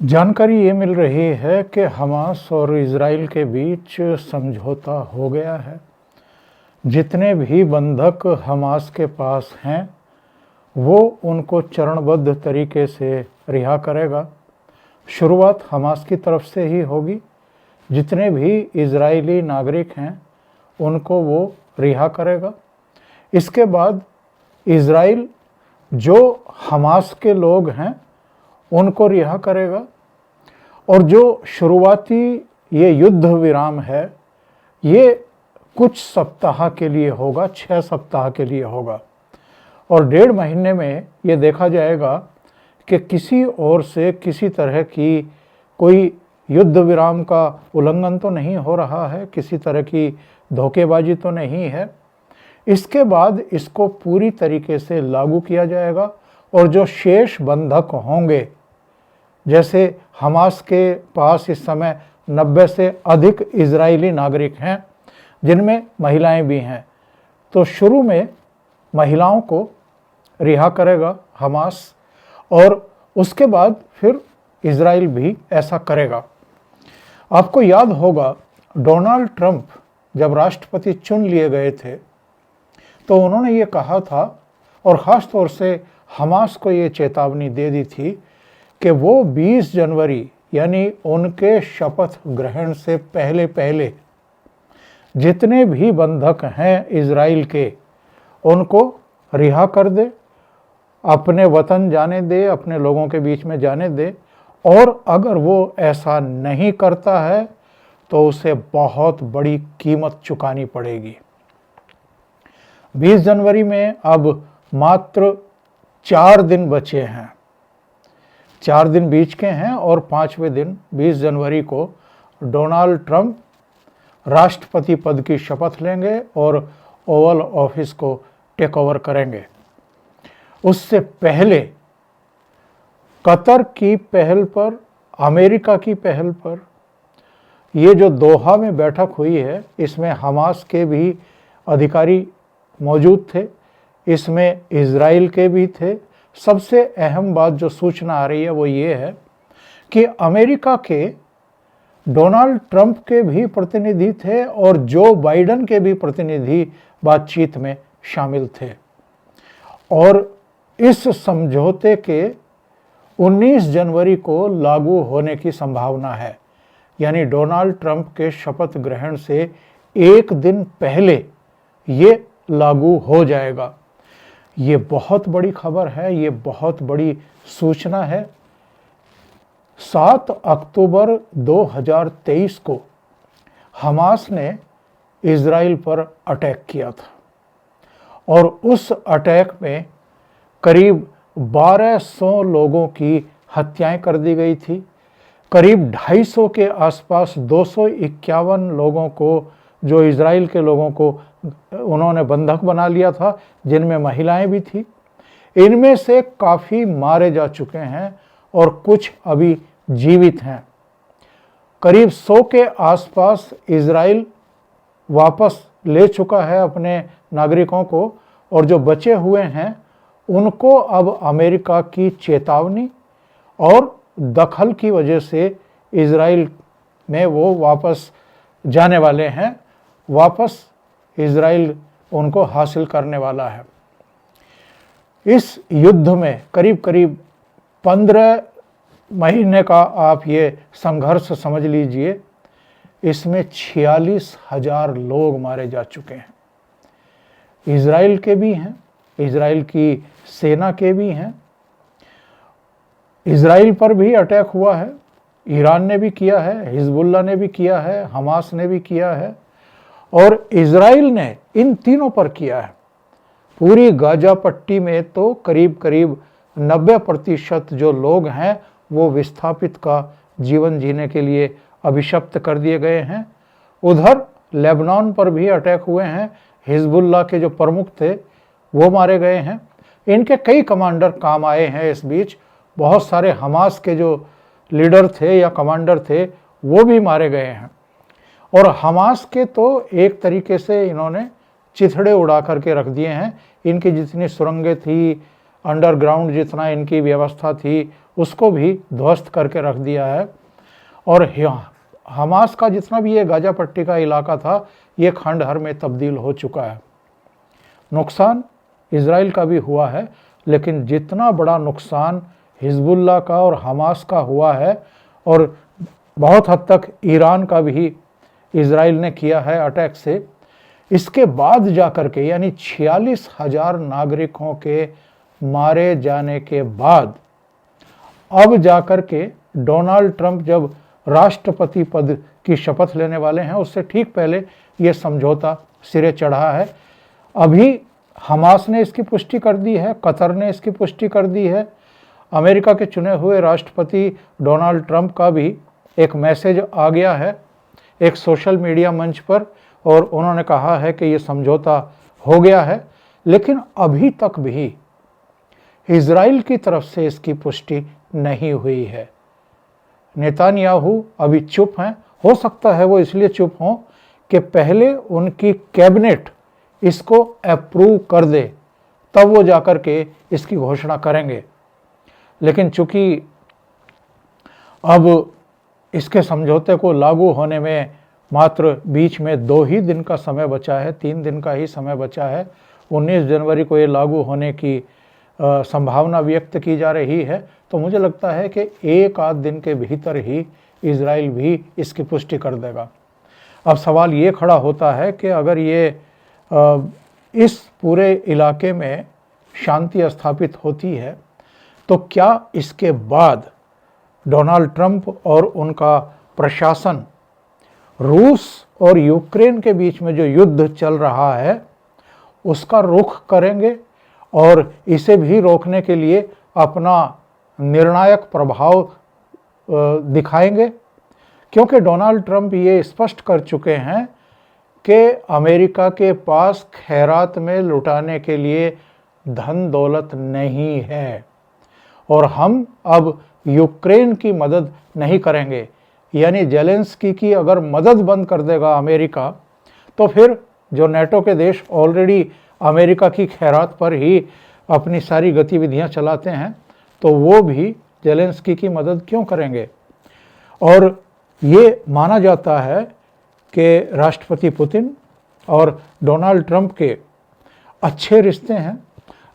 जानकारी ये मिल रही है कि हमास और इजराइल के बीच समझौता हो गया है। जितने भी बंधक हमास के पास हैं वो उनको चरणबद्ध तरीके से रिहा करेगा। शुरुआत हमास की तरफ से ही होगी। जितने भी इजरायली नागरिक हैं उनको वो रिहा करेगा। इसके बाद इजराइल जो हमास के लोग हैं उनको रिहा करेगा और जो शुरुआती ये युद्ध विराम है ये कुछ सप्ताह के लिए होगा, 6 सप्ताह के लिए होगा और 1.5 महीने में ये देखा जाएगा कि किसी ओर से किसी तरह की कोई युद्ध विराम का उल्लंघन तो नहीं हो रहा है, किसी तरह की धोखेबाजी तो नहीं है। इसके बाद इसको पूरी तरीके से लागू किया जाएगा और जो शेष बंधक होंगे, जैसे हमास के पास इस समय 90 से अधिक इजरायली नागरिक हैं जिनमें महिलाएं भी हैं, तो शुरू में महिलाओं को रिहा करेगा हमास और उसके बाद फिर इजराइल भी ऐसा करेगा। आपको याद होगा डोनाल्ड ट्रंप जब राष्ट्रपति चुन लिए गए थे तो उन्होंने ये कहा था और ख़ास तौर से हमास को ये चेतावनी दे दी थी कि वो 20 जनवरी यानी उनके शपथ ग्रहण से पहले पहले जितने भी बंधक हैं इजराइल के उनको रिहा कर दे, अपने वतन जाने दे, अपने लोगों के बीच में जाने दे और अगर वो ऐसा नहीं करता है तो उसे बहुत बड़ी कीमत चुकानी पड़ेगी। 20 जनवरी में अब मात्र 4 दिन बचे हैं, 4 दिन बीच के हैं और 5वें दिन 20 जनवरी को डोनाल्ड ट्रंप राष्ट्रपति पद की शपथ लेंगे और ओवल ऑफिस को टेक ओवर करेंगे। उससे पहले कतर की पहल पर, अमेरिका की पहल पर ये जो दोहा में बैठक हुई है इसमें हमास के भी अधिकारी मौजूद थे, इसमें इजराइल के भी थे। सबसे अहम बात जो सूचना आ रही है वो ये है कि अमेरिका के डोनाल्ड ट्रंप के भी प्रतिनिधि थे और जो बाइडेन के भी प्रतिनिधि बातचीत में शामिल थे और इस समझौते के 19 जनवरी को लागू होने की संभावना है, यानी डोनाल्ड ट्रंप के शपथ ग्रहण से 1 दिन पहले ये लागू हो जाएगा। ये बहुत बड़ी खबर है, ये बहुत बड़ी सूचना है। 7 अक्टूबर 2023 को हमास ने इजराइल पर अटैक किया था और उस अटैक में करीब 1200 लोगों की हत्याएं कर दी गई थी। करीब 250 के आसपास 251 लोगों को, जो इजराइल के लोगों को उन्होंने बंधक बना लिया था, जिनमें महिलाएं भी थी। इनमें से काफ़ी मारे जा चुके हैं और कुछ अभी जीवित हैं। करीब 100 के आसपास इजराइल वापस ले चुका है अपने नागरिकों को और जो बचे हुए हैं उनको अब अमेरिका की चेतावनी और दखल की वजह से इजराइल में वो वापस जाने वाले हैं, वापस इजराइल उनको हासिल करने वाला है। इस युद्ध में करीब करीब 15 महीने का आप ये संघर्ष समझ लीजिए, इसमें 46,000 लोग मारे जा चुके हैं। इजराइल के भी हैं, इजराइल की सेना के भी हैं। इजराइल पर भी अटैक हुआ है, ईरान ने भी किया है, हिजबुल्लाह ने भी किया है, हमास ने भी किया है और इजराइल ने इन तीनों पर किया है। पूरी गाजा पट्टी में तो करीब करीब 90% जो लोग हैं वो विस्थापित का जीवन जीने के लिए अभिशप्त कर दिए गए हैं। उधर लेबनान पर भी अटैक हुए हैं, हिजबुल्लाह के जो प्रमुख थे वो मारे गए हैं। इनके कई कमांडर काम आए हैं इस बीच, बहुत सारे हमास के जो लीडर थे या कमांडर थे वो भी मारे गए हैं और हमास के तो एक तरीके से इन्होंने चिथड़े उड़ा करके रख दिए हैं। इनकी जितनी सुरंगें थी, अंडरग्राउंड जितना इनकी व्यवस्था थी उसको भी ध्वस्त करके रख दिया है। और हमास का जितना भी ये गाजा पट्टी का इलाका था, ये खंडहर में तब्दील हो चुका है। नुकसान इजराइल का भी हुआ है, लेकिन जितना बड़ा नुकसान हिजबुल्लाह का और हमास का हुआ है, और बहुत हद तक ईरान का भी इजराइल ने किया है अटैक से, इसके बाद जाकर के, यानी 46,000 नागरिकों के मारे जाने के बाद अब जाकर के डोनाल्ड ट्रंप जब राष्ट्रपति पद की शपथ लेने वाले हैं, उससे ठीक पहले ये समझौता सिरे चढ़ा है। अभी हमास ने इसकी पुष्टि कर दी है, कतर ने इसकी पुष्टि कर दी है। अमेरिका के चुने हुए राष्ट्रपति डोनाल्ड ट्रंप का भी एक मैसेज आ गया है एक सोशल मीडिया मंच पर, और उन्होंने कहा है कि ये समझौता हो गया है। लेकिन अभी तक भी इजराइल की तरफ से इसकी पुष्टि नहीं हुई है। नेतान्याहू अभी चुप हैं। हो सकता है वो इसलिए चुप हों कि पहले उनकी कैबिनेट इसको अप्रूव कर दे, तब वो जाकर के इसकी घोषणा करेंगे। लेकिन चूंकि अब इसके समझौते को लागू होने में मात्र बीच में 2 ही दिन का समय बचा है, 3 दिन का ही समय बचा है। 19 जनवरी को ये लागू होने की संभावना व्यक्त की जा रही है। तो मुझे लगता है कि 1 आध दिन के भीतर ही इजराइल भी इसकी पुष्टि कर देगा। अब सवाल ये खड़ा होता है कि अगर ये इस पूरे इलाके में शांति स्थापित होती है, तो क्या इसके बाद डोनाल्ड ट्रंप और उनका प्रशासन रूस और यूक्रेन के बीच में जो युद्ध चल रहा है उसका रुख करेंगे और इसे भी रोकने के लिए अपना निर्णायक प्रभाव दिखाएंगे? क्योंकि डोनाल्ड ट्रंप ये स्पष्ट कर चुके हैं कि अमेरिका के पास खैरात में लुटाने के लिए धन दौलत नहीं है और हम अब यूक्रेन की मदद नहीं करेंगे। यानी जेलेंस्की की अगर मदद बंद कर देगा अमेरिका, तो फिर जो नेटो के देश ऑलरेडी अमेरिका की खैरात पर ही अपनी सारी गतिविधियां चलाते हैं, तो वो भी जेलेंस्की की मदद क्यों करेंगे? और ये माना जाता है कि राष्ट्रपति पुतिन और डोनाल्ड ट्रंप के अच्छे रिश्ते हैं।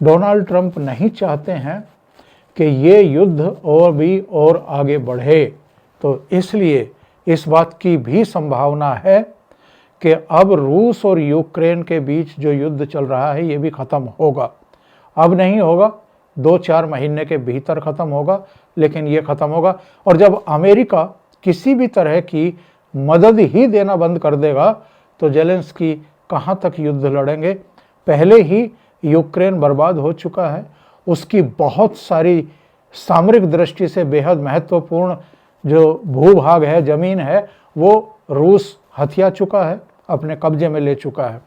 डोनाल्ड ट्रंप नहीं चाहते हैं कि ये युद्ध और भी और आगे बढ़े, तो इसलिए इस बात की भी संभावना है कि अब रूस और यूक्रेन के बीच जो युद्ध चल रहा है ये भी ख़त्म होगा। अब नहीं होगा, 2-4 महीने के भीतर ख़त्म होगा, लेकिन ये ख़त्म होगा। और जब अमेरिका किसी भी तरह की मदद ही देना बंद कर देगा, तो जेलेंस्की कहाँ तक युद्ध लड़ेंगे? पहले ही यूक्रेन बर्बाद हो चुका है, उसकी बहुत सारी सामरिक दृष्टि से बेहद महत्वपूर्ण जो भूभाग है, ज़मीन है, वो रूस हथिया चुका है, अपने कब्जे में ले चुका है।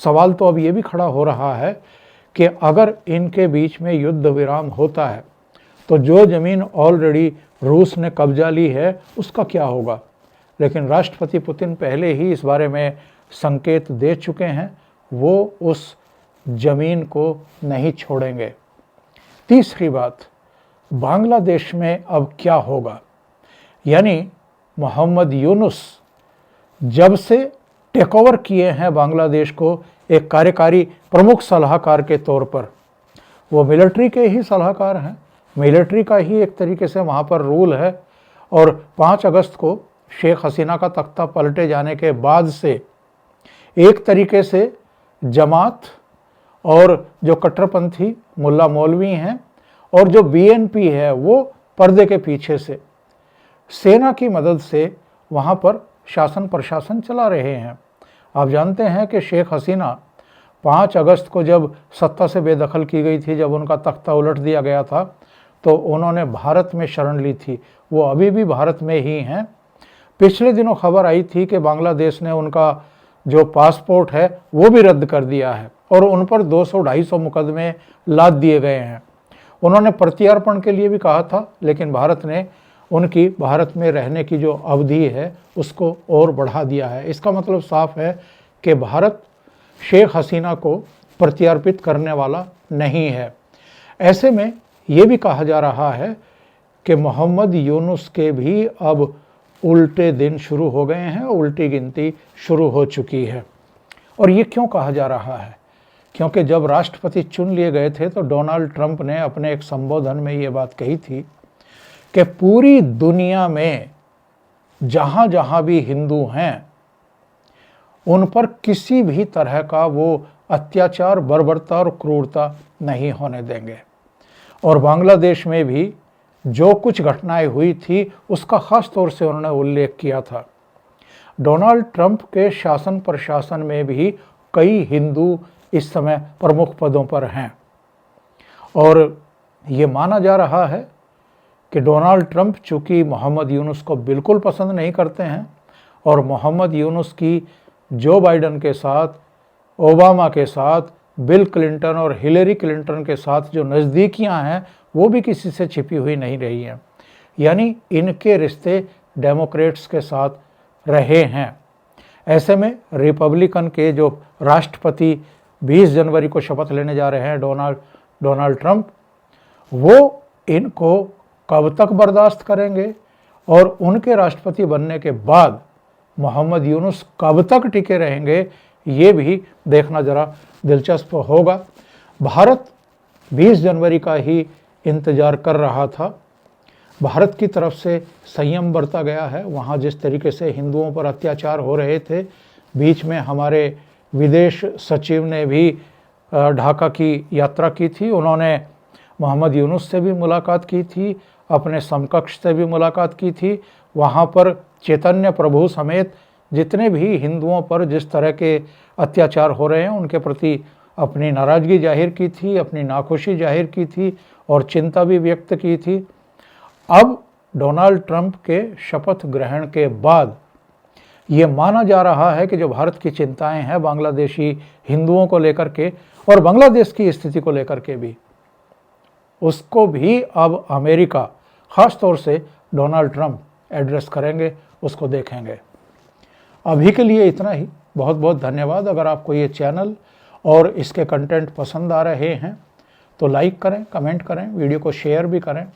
सवाल तो अब ये भी खड़ा हो रहा है कि अगर इनके बीच में युद्ध विराम होता है, तो जो ज़मीन ऑलरेडी रूस ने कब्जा ली है उसका क्या होगा? लेकिन राष्ट्रपति पुतिन पहले ही इस बारे में संकेत दे चुके हैं, वो उस ज़मीन को नहीं छोड़ेंगे। तीसरी बात, बांग्लादेश में अब क्या होगा? यानी मोहम्मद यूनुस जब से टेक ओवर किए हैं बांग्लादेश को एक कार्यकारी प्रमुख सलाहकार के तौर पर, वो मिलिट्री के ही सलाहकार हैं, मिलिट्री का ही एक तरीके से वहाँ पर रूल है। और 5 अगस्त को शेख हसीना का तख्ता पलटे जाने के बाद से एक तरीके से जमात और जो कट्टरपंथी मुल्ला मौलवी हैं और जो बीएनपी है, वो पर्दे के पीछे से सेना की मदद से वहाँ पर शासन प्रशासन चला रहे हैं। आप जानते हैं कि शेख हसीना 5 अगस्त को जब सत्ता से बेदखल की गई थी, जब उनका तख्ता उलट दिया गया था, तो उन्होंने भारत में शरण ली थी। वो अभी भी भारत में ही हैं। पिछले दिनों खबर आई थी कि बांग्लादेश ने उनका जो पासपोर्ट है वो भी रद्द कर दिया है और उन पर 200-250 मुकदमे लाद दिए गए हैं। उन्होंने प्रत्यार्पण के लिए भी कहा था, लेकिन भारत ने उनकी भारत में रहने की जो अवधि है उसको और बढ़ा दिया है। इसका मतलब साफ है कि भारत शेख हसीना को प्रत्यार्पित करने वाला नहीं है। ऐसे में ये भी कहा जा रहा है कि मोहम्मद यूनुस के भी अब उल्टे दिन शुरू हो गए हैं, उल्टी गिनती शुरू हो चुकी है। और ये क्यों कहा जा रहा है? क्योंकि जब राष्ट्रपति चुन लिए गए थे तो डोनाल्ड ट्रंप ने अपने एक संबोधन में ये बात कही थी कि पूरी दुनिया में जहाँ जहाँ भी हिंदू हैं उन पर किसी भी तरह का वो अत्याचार, बर्बरता और क्रूरता नहीं होने देंगे। और बांग्लादेश में भी जो कुछ घटनाएं हुई थी उसका खास तौर से उन्होंने उल्लेख किया था। डोनाल्ड ट्रंप के शासन प्रशासन में भी कई हिंदू इस समय प्रमुख पदों पर हैं और ये माना जा रहा है कि डोनाल्ड ट्रंप चूंकि मोहम्मद यूनुस को बिल्कुल पसंद नहीं करते हैं और मोहम्मद यूनुस की जो बाइडेन के साथ, ओबामा के साथ, बिल क्लिंटन और हिलेरी क्लिंटन के साथ जो नज़दीकियां हैं वो भी किसी से छिपी हुई नहीं रही हैं। यानी इनके रिश्ते डेमोक्रेट्स के साथ रहे हैं। ऐसे में रिपब्लिकन के जो राष्ट्रपति 20 जनवरी को शपथ लेने जा रहे हैं डोनाल्ड ट्रंप, वो इनको कब तक बर्दाश्त करेंगे और उनके राष्ट्रपति बनने के बाद मोहम्मद यूनुस कब तक टिके रहेंगे, ये भी देखना ज़रा दिलचस्प होगा। भारत 20 जनवरी का ही इंतज़ार कर रहा था। भारत की तरफ से संयम बरता गया है। वहाँ जिस तरीके से हिंदुओं पर अत्याचार हो रहे थे, बीच में हमारे विदेश सचिव ने भी ढाका की यात्रा की थी। उन्होंने मोहम्मद यूनुस से भी मुलाकात की थी, अपने समकक्ष से भी मुलाकात की थी। वहाँ पर चैतन्य प्रभु समेत जितने भी हिंदुओं पर जिस तरह के अत्याचार हो रहे हैं उनके प्रति अपनी नाराज़गी जाहिर की थी, अपनी नाखुशी जाहिर की थी और चिंता भी व्यक्त की थी। अब डोनाल्ड ट्रंप के शपथ ग्रहण के बाद ये माना जा रहा है कि जो भारत की चिंताएं हैं बांग्लादेशी हिंदुओं को लेकर के और बांग्लादेश की स्थिति को लेकर के भी, उसको भी अब अमेरिका, ख़ास तौर से डोनाल्ड ट्रंप एड्रेस करेंगे, उसको देखेंगे। अभी के लिए इतना ही। बहुत बहुत धन्यवाद। अगर आपको ये चैनल और इसके कंटेंट पसंद आ रहे हैं तो लाइक करें, कमेंट करें, वीडियो को शेयर भी करें।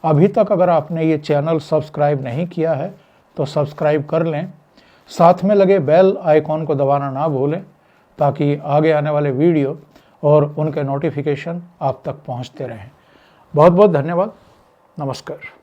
अभी तक अगर आपने ये चैनल सब्सक्राइब नहीं किया है तो सब्सक्राइब कर लें। साथ में लगे बेल आइकॉन को दबाना ना भूलें ताकि आगे आने वाले वीडियो और उनके नोटिफिकेशन आप तक पहुंचते रहें। बहुत बहुत धन्यवाद। नमस्कार।